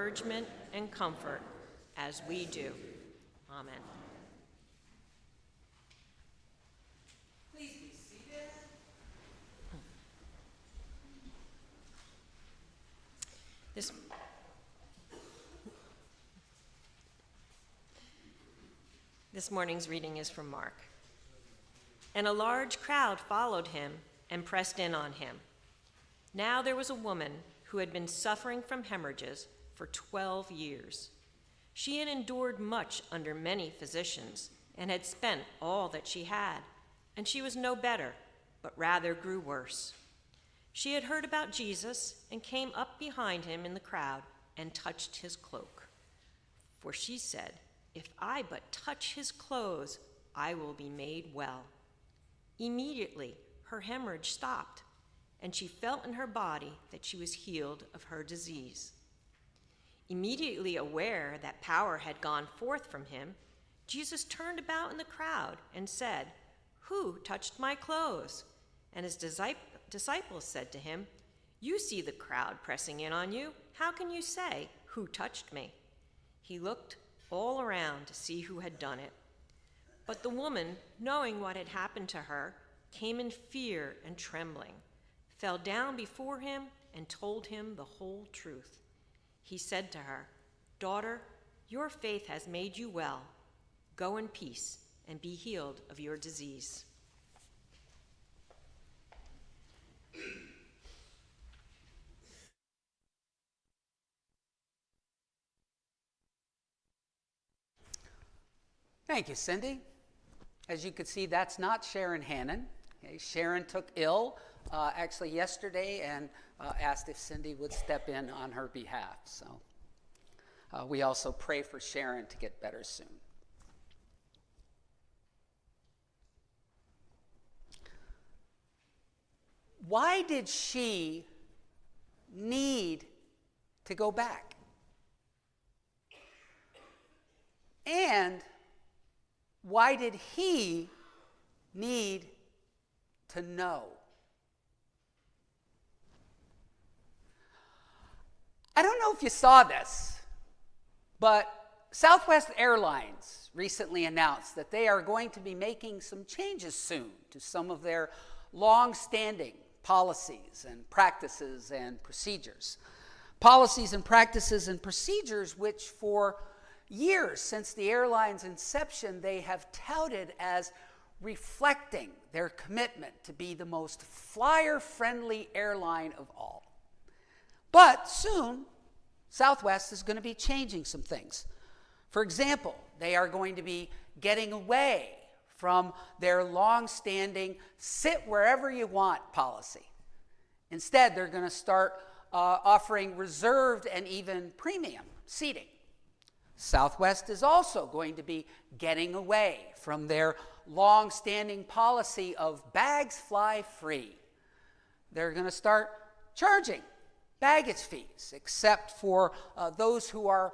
encouragement and comfort as we do. Amen. Please be seated. This morning's reading is from Mark. And a large crowd followed him and pressed in on him. Now there was a woman who had been suffering from hemorrhages for 12 years. She had endured much under many physicians and had spent all that she had, and she was no better, but rather grew worse. She had heard about Jesus and came up behind him in the crowd and touched his cloak. For she said, "If I but touch his clothes, I will be made well." Immediately, her hemorrhage stopped, and she felt in her body that she was healed of her disease. Immediately aware that power had gone forth from him, Jesus turned about in the crowd and said, "Who touched my clothes?" And his disciples said to him, "You see the crowd pressing in on you. How can you say, 'Who touched me?'" He looked all around to see who had done it. But the woman, knowing what had happened to her, came in fear and trembling, fell down before him, and told him the whole truth. He said to her, "Daughter, your faith has made you well. Go in peace and be healed of your disease." Thank you, Cindy. As you can see, that's not Sharon Hannon. Okay, Sharon took ill actually yesterday and asked if Cindy would step in on her behalf. So we also pray for Sharon to get better soon. Why did she need to go back? And why did he need to know? I don't know if you saw this, but Southwest Airlines recently announced that they are going to be making some changes soon to some of their long-standing policies and practices and procedures. Policies and practices and procedures which for years since the airline's inception they have touted as reflecting their commitment to be the most flyer-friendly airline of all. But soon, Southwest is going to be changing some things. For example, they are going to be getting away from their long-standing sit wherever you want policy. Instead, they're going to start offering reserved and even premium seating. Southwest is also going to be getting away from their long-standing policy of bags fly free. They're going to start charging baggage fees, except for those who are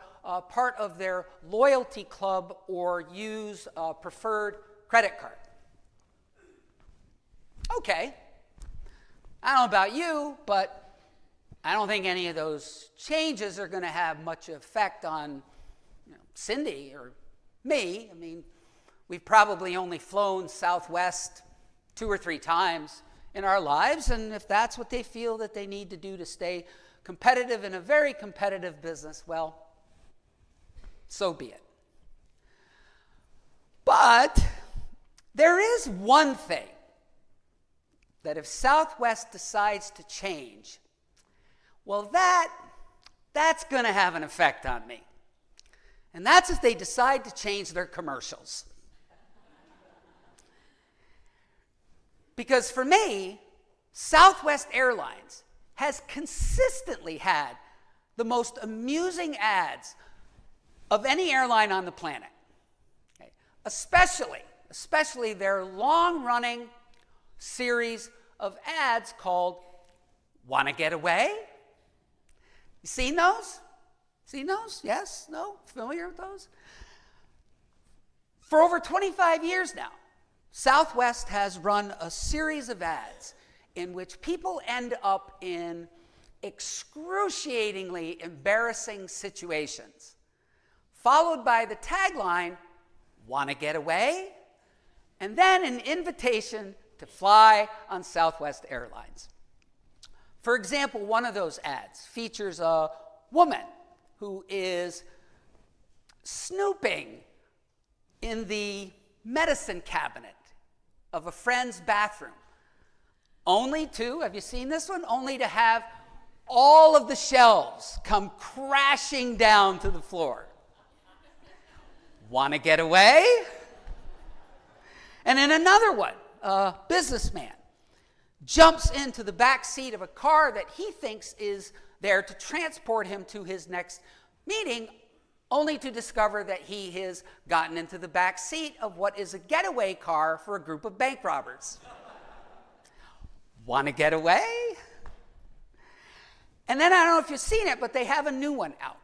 part of their loyalty club or use a preferred credit card. Okay, I don't know about you, but I don't think any of those changes are going to have much effect on Cindy or me. I mean, we've probably only flown Southwest 2 or 3 times in our lives, and if that's what they feel that they need to do to stay competitive in a very competitive business, well, so be it. But there is one thing that if Southwest decides to change, well, that's going to have an effect on me. And that's if they decide to change their commercials. Because for me, Southwest Airlines has consistently had the most amusing ads of any airline on the planet. Okay? Especially their long-running series of ads called "Wanna Get Away?" You seen those? Seen those? Yes? No? Familiar with those? For over 25 years now, Southwest has run a series of ads in which people end up in excruciatingly embarrassing situations, followed by the tagline, "Want to get away?" and then an invitation to fly on Southwest Airlines. For example, one of those ads features a woman who is snooping in the medicine cabinet of a friend's bathroom, only to, have you seen this one? Only to have all of the shelves come crashing down to the floor. Want to get away? And in another one, a businessman jumps into the back seat of a car that he thinks is there to transport him to his next meeting, only to discover that he has gotten into the back seat of what is a getaway car for a group of bank robbers. Want to get away? And then I don't know if you've seen it, but they have a new one out.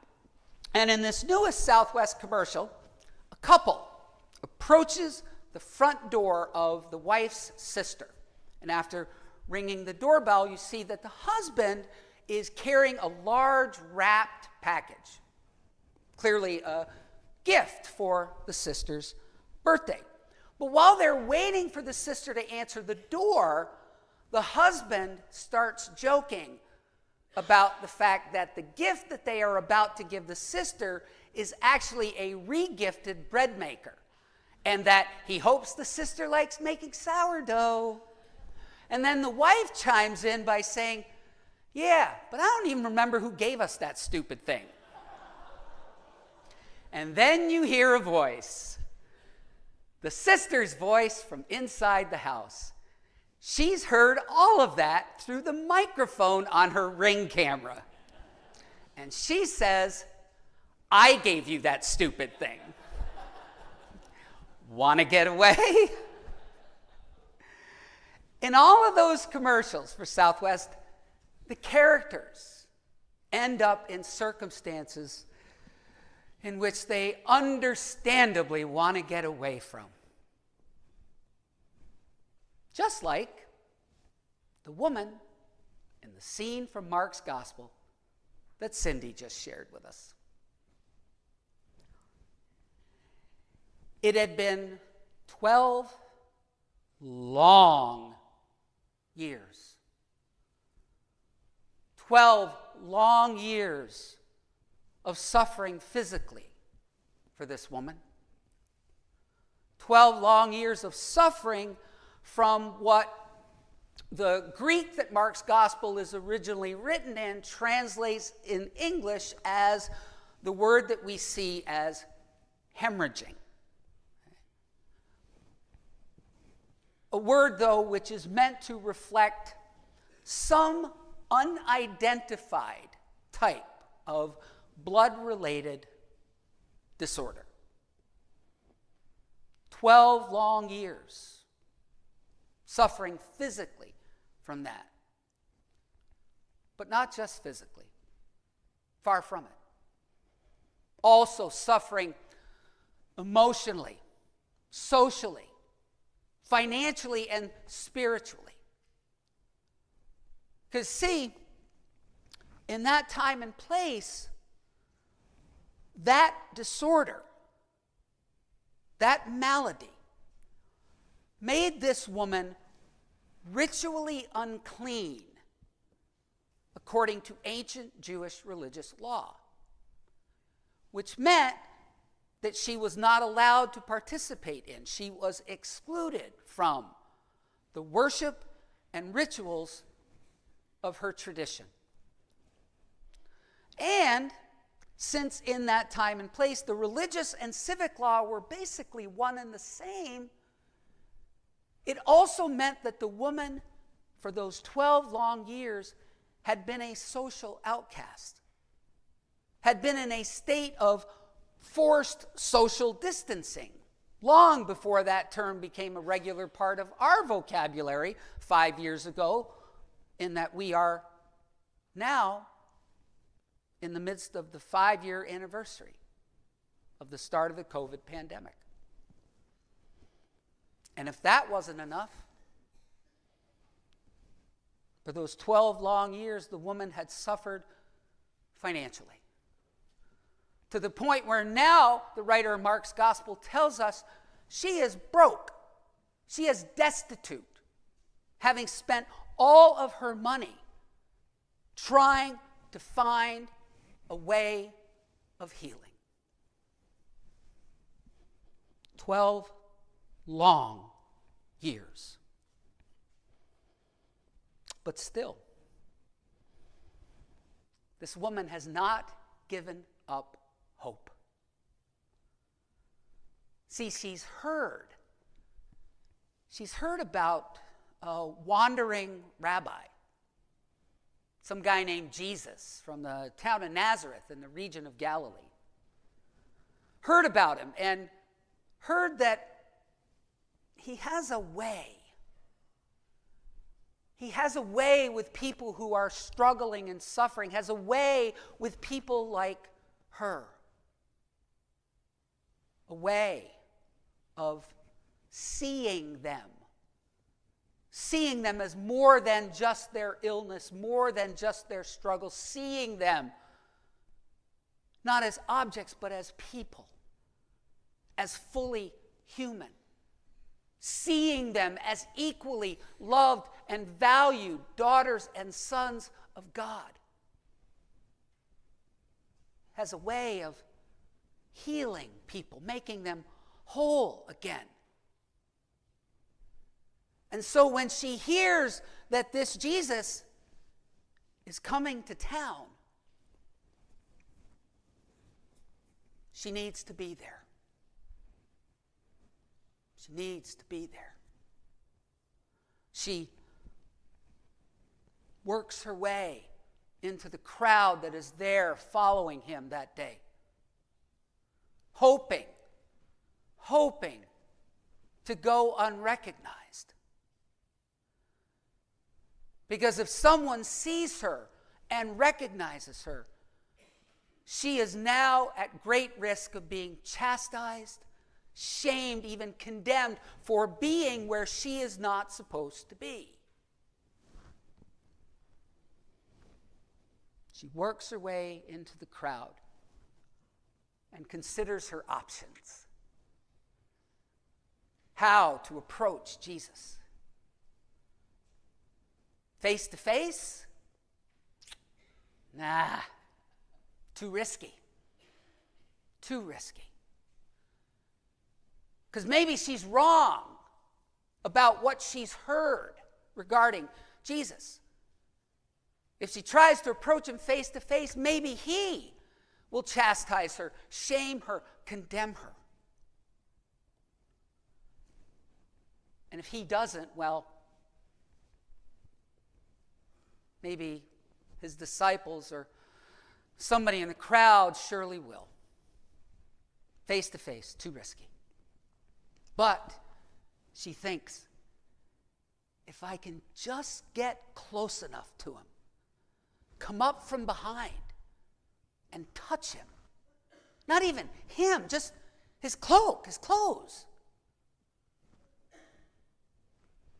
And in this newest Southwest commercial, a couple approaches the front door of the wife's sister. And after ringing the doorbell, you see that the husband is carrying a large wrapped package, clearly a gift for the sister's birthday. But while they're waiting for the sister to answer the door, the husband starts joking about the fact that the gift that they are about to give the sister is actually a re-gifted bread maker, and that he hopes the sister likes making sourdough. And then the wife chimes in by saying, "Yeah, but I don't even remember who gave us that stupid thing." And then you hear a voice, the sister's voice from inside the house. She's heard all of that through the microphone on her Ring camera. And she says, "I gave you that stupid thing. Want to get away?" In all of those commercials for Southwest, the characters end up in circumstances in which they understandably want to get away from. Just like the woman in the scene from Mark's Gospel that Cindy just shared with us. It had been 12 long years. 12 long years of suffering physically for this woman. 12 long years of suffering from what the Greek that Mark's Gospel is originally written in translates in English as the word that we see as hemorrhaging. A word, though, which is meant to reflect some unidentified type of blood-related disorder. 12 long years suffering physically from that. But not just physically. Far from it. Also suffering emotionally, socially, financially, and spiritually. Because see, in that time and place, that disorder, that malady, made this woman ritually unclean according to ancient Jewish religious law, which meant that she was not allowed to participate in. She was excluded from the worship and rituals of her tradition. And since in that time and place the religious and civic law were basically one and the same, it also meant that the woman, for those 12 long years, had been a social outcast, had been in a state of forced social distancing, long before that term became a regular part of our vocabulary 5 years ago, in that we are now in the midst of the 5-year anniversary of the start of the COVID pandemic. And if that wasn't enough, For those 12 long years, the woman had suffered financially, to the point where now the writer of Mark's gospel tells us she is broke. She is destitute, having spent all of her money trying to find a way of healing. 12 long years. But still, this woman has not given up hope. See, she's heard about a wandering rabbi, some guy named Jesus from the town of Nazareth in the region of Galilee. Heard about him and heard that he has a way. He has a way with people who are struggling and suffering, has a way with people like her. A way of seeing them as more than just their illness, more than just their struggle, seeing them not as objects but as people, as fully human, seeing them as equally loved and valued daughters and sons of God. Has a way of healing people, making them whole again. And so when she hears that this Jesus is coming to town, she needs to be there. She needs to be there. She works her way into the crowd that is there following him that day, hoping to go unrecognized. Because if someone sees her and recognizes her, she is now at great risk of being chastised, shamed, even condemned for being where she is not supposed to be. She works her way into the crowd and considers her options. How to approach Jesus. Face to face? Nah, too risky. Too risky. Because maybe she's wrong about what she's heard regarding Jesus. If she tries to approach him face to face, maybe he will chastise her, shame her, condemn her. And if he doesn't, well, maybe his disciples or somebody in the crowd surely will. Face to face, too risky. But she thinks, if I can just get close enough to him, come up from behind and touch him. Not even him, just his cloak, his clothes.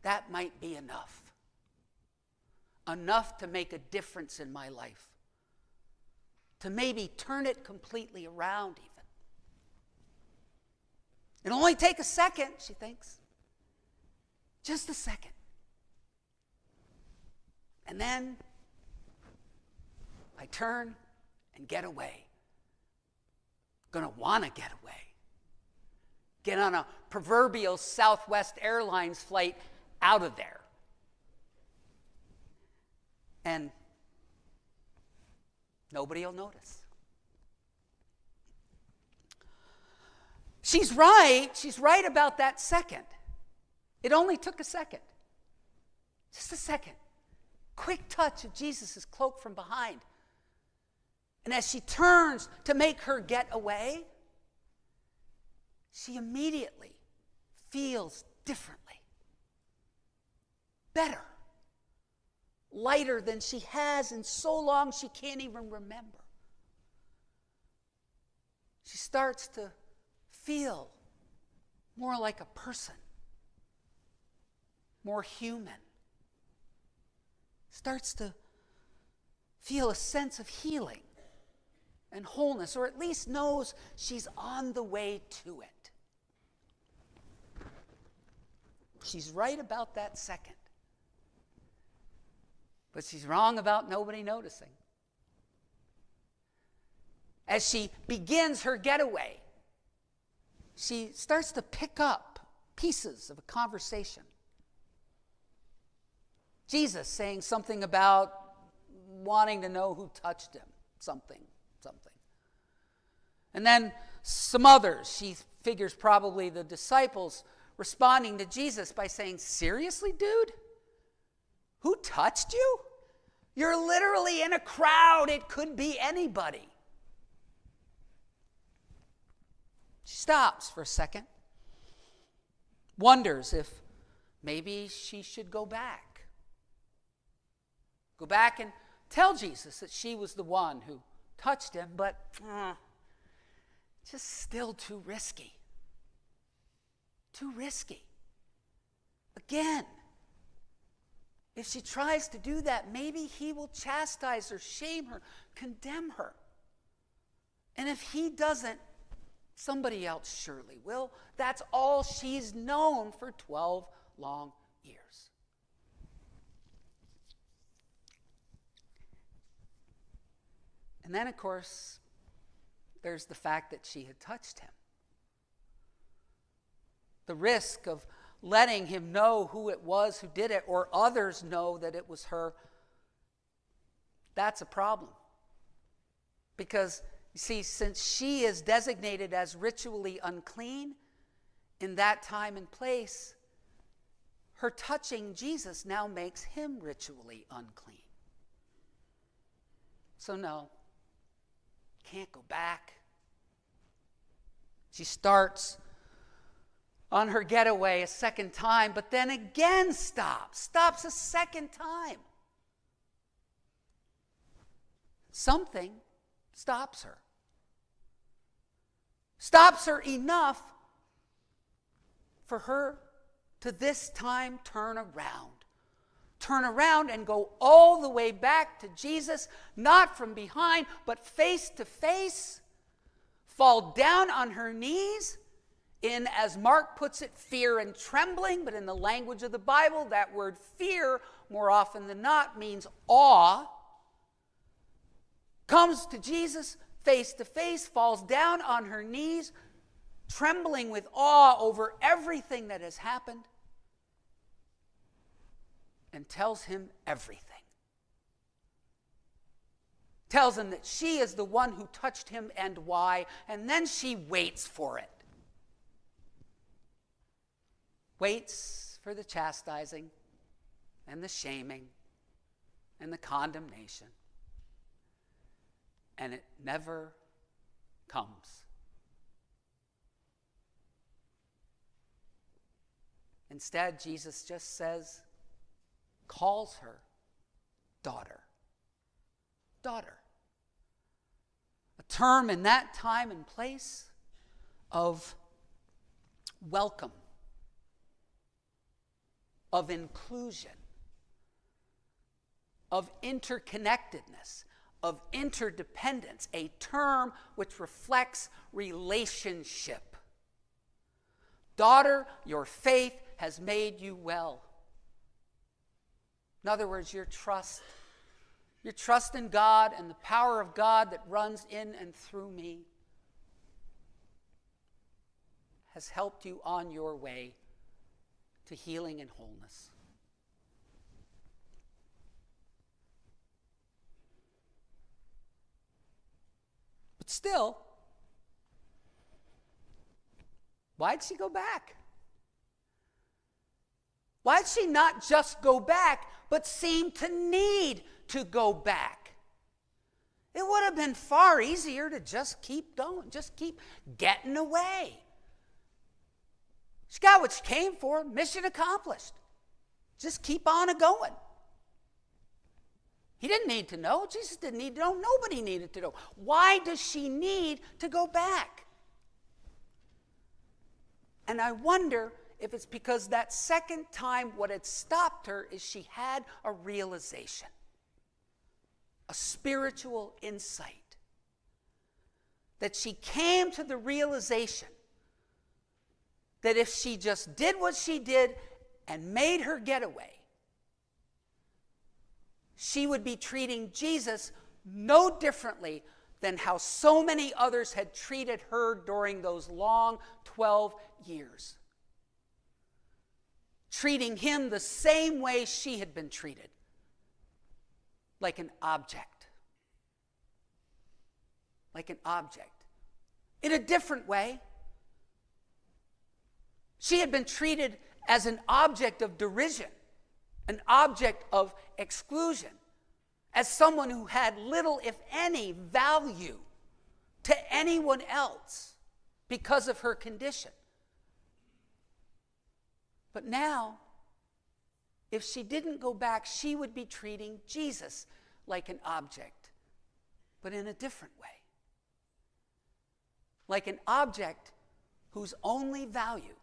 That might be enough. Enough to make a difference in my life. To maybe turn it completely around even. It'll only take a second, she thinks. Just a second. And then I turn and get away. Gonna want to get away. Get on a proverbial Southwest Airlines flight out of there. And nobody will notice. She's right about that second. It only took a second. Just a second. Quick touch of Jesus' cloak from behind. And as she turns to make her get away, she immediately feels differently. Better. Lighter than she has in so long she can't even remember. She starts to feel more like a person, more human. starts to feel a sense of healing and wholeness, or at least knows she's on the way to it. She's right about that second. But she's wrong about nobody noticing. As she begins her getaway, she starts to pick up pieces of a conversation. Jesus saying something about wanting to know who touched him, something. And then some others, she figures probably the disciples, responding to Jesus by saying, seriously, dude? Who touched you? You're literally in a crowd. It could be anybody. She stops for a second, wonders if maybe she should go back. Go back and tell Jesus that she was the one who touched him, but just still too risky. Too risky. Again, if she tries to do that, maybe he will chastise her, shame her, condemn her. And if he doesn't, somebody else surely will. That's all she's known for 12 long years. And then, of course, there's the fact that she had touched him. The risk of letting him know who it was who did it, or others know that it was her, that's a problem. Because, you see, since she is designated as ritually unclean in that time and place, her touching Jesus now makes him ritually unclean. So no, can't go back. She starts on her getaway a second time, but then again stops a second time. Something stops her. Stops her enough for her to this time turn around and go all the way back to Jesus, not from behind, but face to face, fall down on her knees in, as Mark puts it, fear and trembling, but in the language of the Bible, that word fear, more often than not, means awe. Comes to Jesus face to face, falls down on her knees, trembling with awe over everything that has happened, and tells him everything. Tells him that she is the one who touched him and why, and then she waits for it. Waits for the chastising and the shaming and the condemnation. And it never comes. Instead, Jesus just says, calls her daughter. Daughter. A term in that time and place of welcome, of inclusion, of interconnectedness, of interdependence, a term which reflects relationship. Daughter, your faith has made you well. In other words, your trust in God and the power of God that runs in and through me has helped you on your way to healing and wholeness. But still, why'd she go back? Why'd she not just go back, but seem to need to go back? It would have been far easier to just keep going, just keep getting away. She got what she came for, mission accomplished. Just keep on a-going. He didn't need to know. Jesus didn't need to know. Nobody needed to know. Why does she need to go back? And I wonder if it's because that second time what had stopped her is she had a realization, a spiritual insight, that she came to the realization that if she just did what she did and made her getaway, she would be treating Jesus no differently than how so many others had treated her during those long 12 years. Treating him the same way she had been treated, like an object. Like an object. In a different way. She had been treated as an object of derision, an object of exclusion, as someone who had little, if any, value to anyone else because of her condition. But now, if she didn't go back, she would be treating Jesus like an object, but in a different way. Like an object whose only value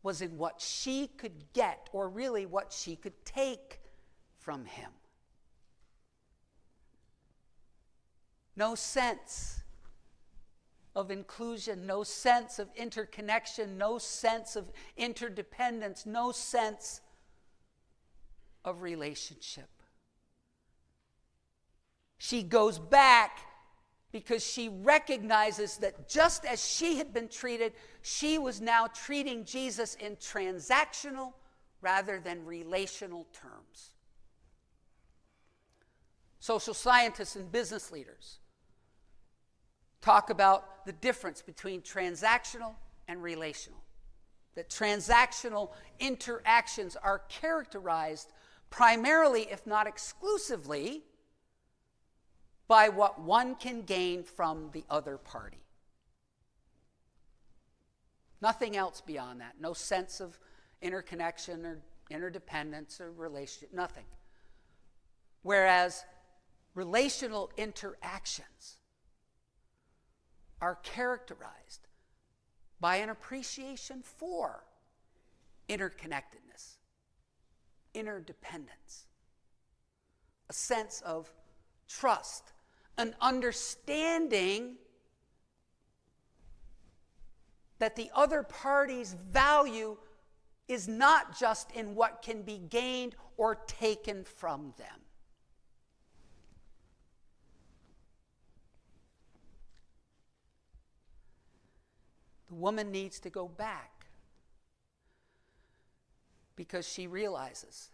was in what she could get, or really what she could take from him. No sense of inclusion, no sense of interconnection, no sense of interdependence, no sense of relationship. She goes back because she recognizes that just as she had been treated, she was now treating Jesus in transactional rather than relational terms. Social scientists and business leaders talk about the difference between transactional and relational. That transactional interactions are characterized primarily, if not exclusively, by what one can gain from the other party. Nothing else beyond that. No sense of interconnection or interdependence or relationship, nothing. Whereas relational interactions are characterized by an appreciation for interconnectedness, interdependence, a sense of trust, an understanding that the other party's value is not just in what can be gained or taken from them. The woman needs to go back because she realizes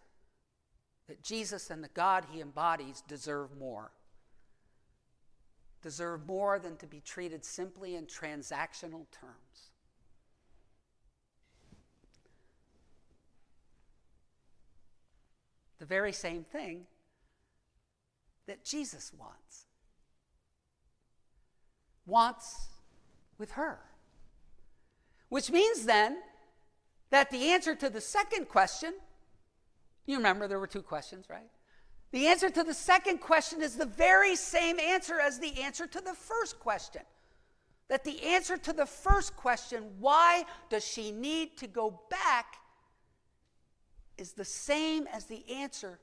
that Jesus and the God he embodies deserve more. Deserve more than to be treated simply in transactional terms. The very same thing that Jesus wants with her. Which means then that the answer to the second question, you remember there were two questions, right? The answer to the second question is the very same answer as the answer to the first question. That the answer to the first question, why does she need to go back, is the same as the answer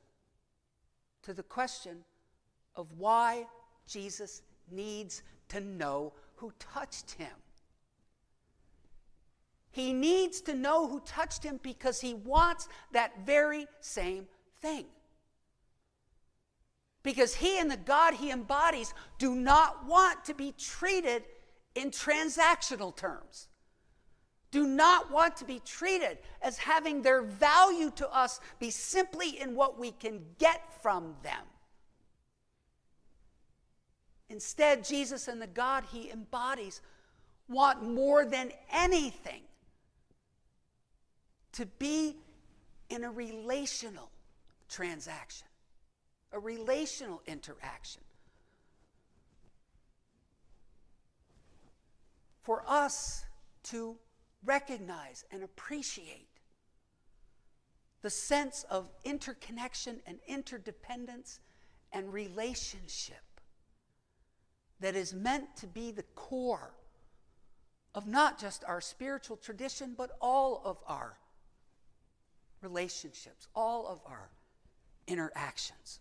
to the question of why Jesus needs to know who touched him. He needs to know who touched him because he wants that very same thing. Because he and the God he embodies do not want to be treated in transactional terms. Do not want to be treated as having their value to us be simply in what we can get from them. Instead, Jesus and the God he embodies want more than anything to be in a relational transaction, a relational interaction. For us to recognize and appreciate the sense of interconnection and interdependence and relationship that is meant to be the core of not just our spiritual tradition, but all of our relationships, all of our interactions.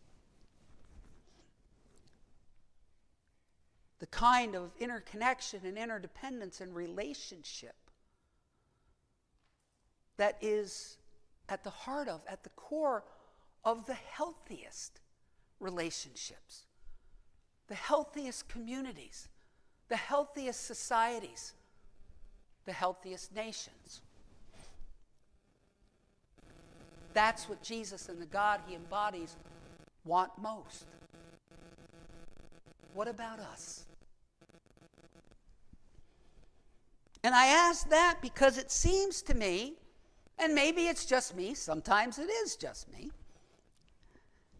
The kind of interconnection and interdependence and relationship that is at the heart of, at the core of the healthiest relationships, the healthiest communities, the healthiest societies, the healthiest nations. That's what Jesus and the God he embodies want most. What about us? And I ask that because it seems to me, and maybe it's just me, sometimes it is just me,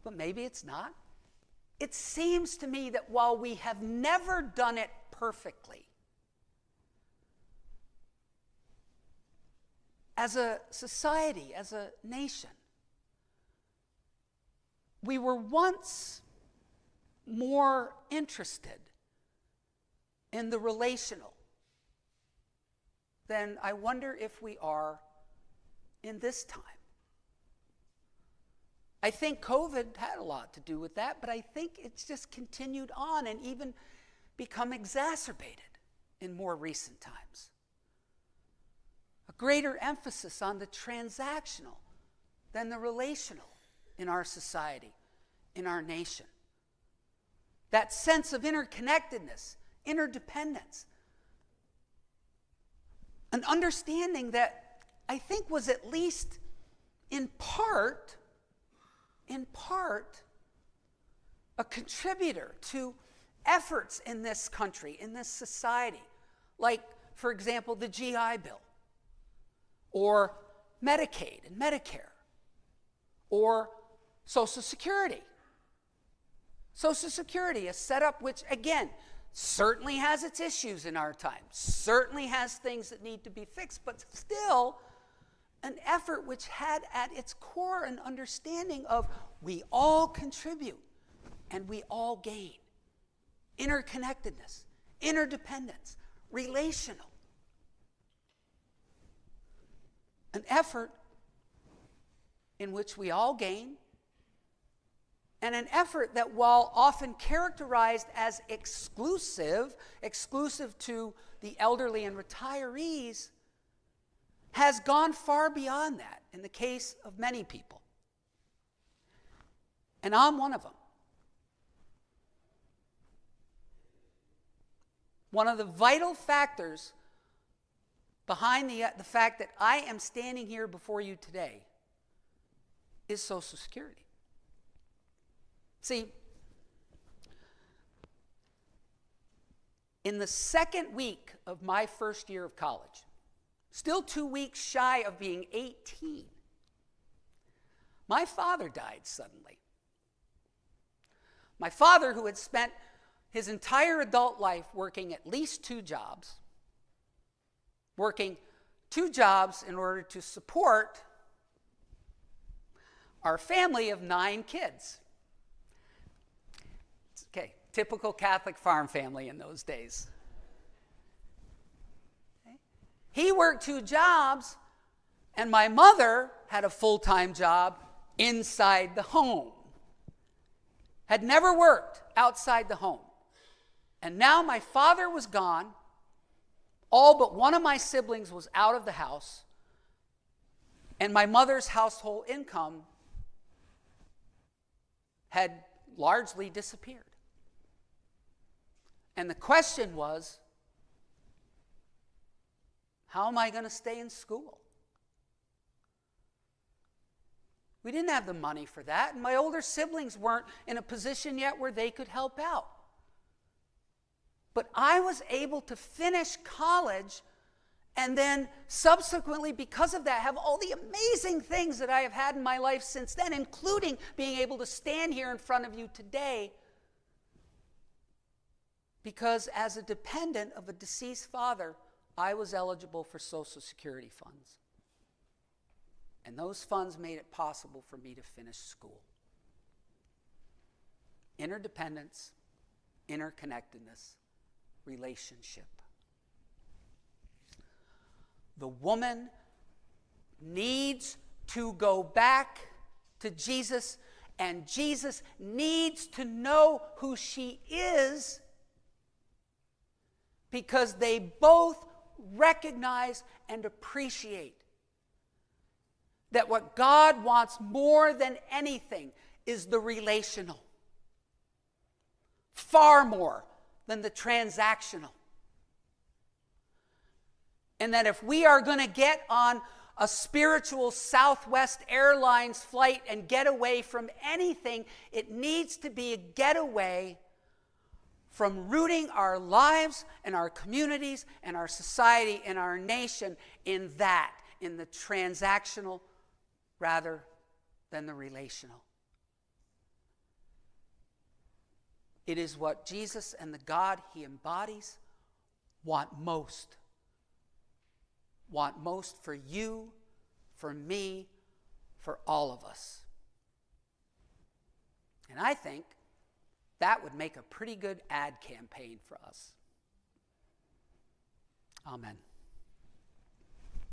but maybe it's not. It seems to me that while we have never done it perfectly, as a society, as a nation, we were once more interested in the relational than I wonder if we are in this time. I think COVID had a lot to do with that, but I think it's just continued on and even become exacerbated in more recent times. A greater emphasis on the transactional than the relational in our society, in our nation. That sense of interconnectedness, interdependence, an understanding that I think was at least in part, a contributor to efforts in this country, in this society, like, for example, the GI Bill, or Medicaid and Medicare, or Social Security. Social Security, a setup which, again, certainly has its issues in our time, certainly has things that need to be fixed, but still an effort which had at its core an understanding of we all contribute and we all gain. Interconnectedness, interdependence, relational. An effort in which we all gain, and an effort that, while often characterized as exclusive to the elderly and retirees, has gone far beyond that in the case of many people. And I'm one of them. One of the vital factors behind the fact that I am standing here before you today is Social Security. See, in the second week of my first year of college, still 2 weeks shy of being 18, my father died suddenly. My father, who had spent his entire adult life working at least 2 jobs, working 2 jobs in order to support our family of 9 kids. Okay, typical Catholic farm family in those days. Okay. He worked 2 jobs, and my mother had a full-time job inside the home. Had never worked outside the home. And now my father was gone. All but one of my siblings was out of the house. And my mother's household income had largely disappeared. And the question was, how am I going to stay in school? We didn't have the money for that, and my older siblings weren't in a position yet where they could help out. But I was able to finish college and then subsequently, because of that, have all the amazing things that I have had in my life since then, including being able to stand here in front of you today, because as a dependent of a deceased father, I was eligible for Social Security funds. And those funds made it possible for me to finish school. Interdependence, interconnectedness, relationship. The woman needs to go back to Jesus, and Jesus needs to know who she is, because they both recognize and appreciate that what God wants more than anything is the relational, far more than the transactional. And that if we are going to get on a spiritual Southwest Airlines flight and get away from anything, it needs to be a getaway from rooting our lives and our communities and our society and our nation in the transactional rather than the relational. It is what Jesus and the God he embodies want most for you, for me, for all of us. And I think that would make a pretty good ad campaign for us. Amen.